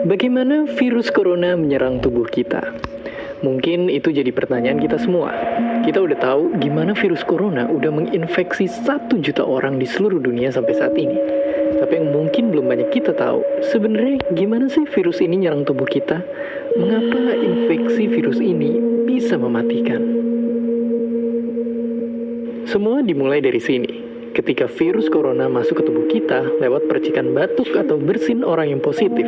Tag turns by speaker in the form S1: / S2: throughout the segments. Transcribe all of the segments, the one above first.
S1: Bagaimana virus corona menyerang tubuh kita? Mungkin itu jadi pertanyaan kita semua. Kita udah tahu gimana virus corona udah menginfeksi 1 juta orang di seluruh dunia sampai saat ini. Tapi yang mungkin belum banyak kita tahu, sebenarnya gimana sih virus ini nyerang tubuh kita? Mengapa infeksi virus ini bisa mematikan? Semua dimulai dari sini. Ketika virus corona masuk ke tubuh kita lewat percikan batuk atau bersin orang yang positif,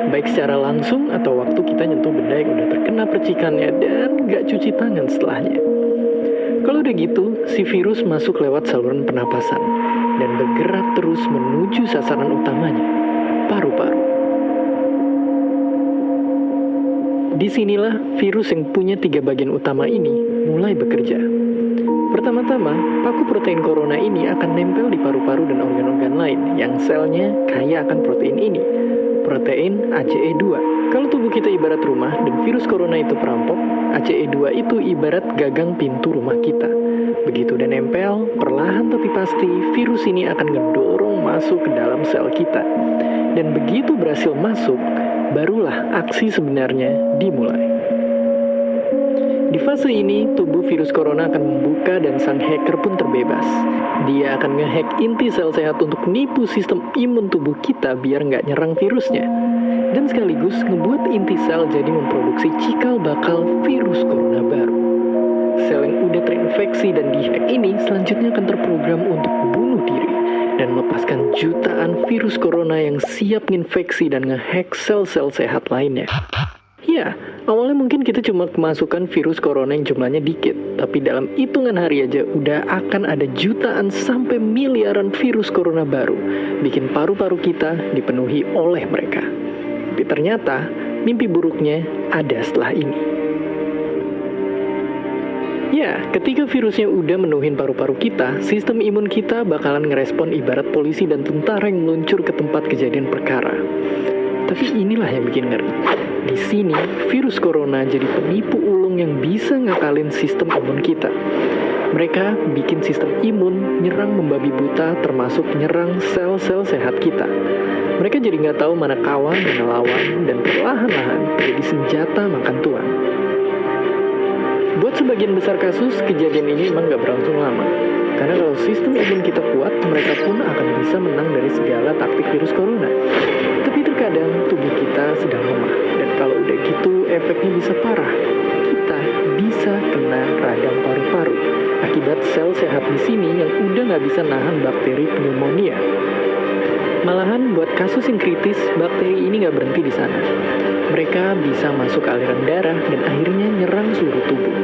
S1: baik secara langsung atau waktu kita nyentuh benda yang udah terkena percikannya dan gak cuci tangan setelahnya. Kalau udah gitu, si virus masuk lewat saluran pernapasan dan bergerak terus menuju sasaran utamanya, paru-paru. Disinilah virus yang punya 3 bagian utama ini mulai bekerja. Pertama-tama, paku protein corona ini akan nempel di paru-paru dan organ-organ lain yang selnya kaya akan protein ini, protein ACE2. Kalau tubuh kita ibarat rumah dan virus corona itu perampok, ACE2 itu ibarat gagang pintu rumah kita. Begitu udah nempel, perlahan tapi pasti virus ini akan ngedorong masuk ke dalam sel kita. Dan begitu berhasil masuk, barulah aksi sebenarnya dimulai. Di fase ini, tubuh virus corona akan membuka dan sang hacker pun terbebas. Dia akan ngehack inti sel sehat untuk nipu sistem imun tubuh kita biar nggak nyerang virusnya. Dan sekaligus ngebuat inti sel jadi memproduksi cikal bakal virus corona baru. Sel yang udah terinfeksi dan dihack ini selanjutnya akan terprogram untuk bunuh diri dan melepaskan jutaan virus corona yang siap nginfeksi dan ngehack sel-sel sehat lainnya. Ya, awalnya mungkin kita cuma kemasukan virus corona yang jumlahnya dikit, tapi dalam hitungan hari aja udah akan ada jutaan sampai miliaran virus corona baru, bikin paru-paru kita dipenuhi oleh mereka. Tapi ternyata, mimpi buruknya ada setelah ini. Ya, ketika virusnya udah menuhin paru-paru kita, sistem imun kita bakalan ngerespon ibarat polisi dan tentara yang meluncur ke tempat kejadian perkara. Tapi inilah yang bikin ngeri. Di sini, virus corona jadi penipu ulung yang bisa ngakalin sistem imun kita. Mereka bikin sistem imun nyerang membabi buta termasuk nyerang sel-sel sehat kita. Mereka jadi nggak tahu mana kawan, mana lawan, dan perlahan-lahan jadi senjata makan tuan. Buat sebagian besar kasus, kejadian ini emang nggak berlangsung lama. Karena kalau sistem imun kita kuat, mereka pun akan bisa menang dari segala taktik virus corona. Tapi terkadang tubuh kita sedang lemah, dan kalau udah gitu efeknya bisa parah. Kita bisa kena radang paru-paru akibat sel sehat di sini yang udah nggak bisa nahan bakteri pneumonia. Malahan buat kasus yang kritis, bakteri ini nggak berhenti di sana. Mereka bisa masuk ke aliran darah dan akhirnya nyerang seluruh tubuh.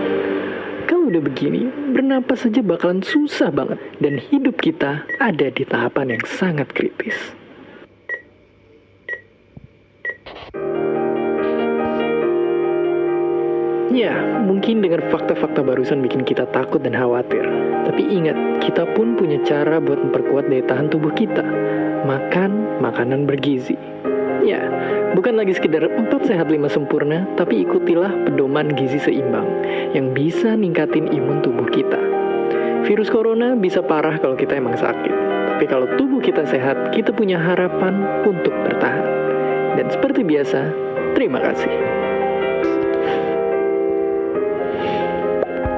S1: Kalau udah begini, bernapas saja bakalan susah banget dan hidup kita ada di tahapan yang sangat kritis. Ya, mungkin dengar fakta-fakta barusan bikin kita takut dan khawatir. Tapi ingat, kita pun punya cara buat memperkuat daya tahan tubuh kita. Makan makanan bergizi. Ya, bukan lagi sekedar 4 sehat 5 sempurna, tapi ikutilah pedoman gizi seimbang yang bisa ningkatin imun tubuh kita. Virus corona bisa parah kalau kita emang sakit. Tapi kalau tubuh kita sehat, kita punya harapan untuk bertahan. Dan seperti biasa, terima kasih.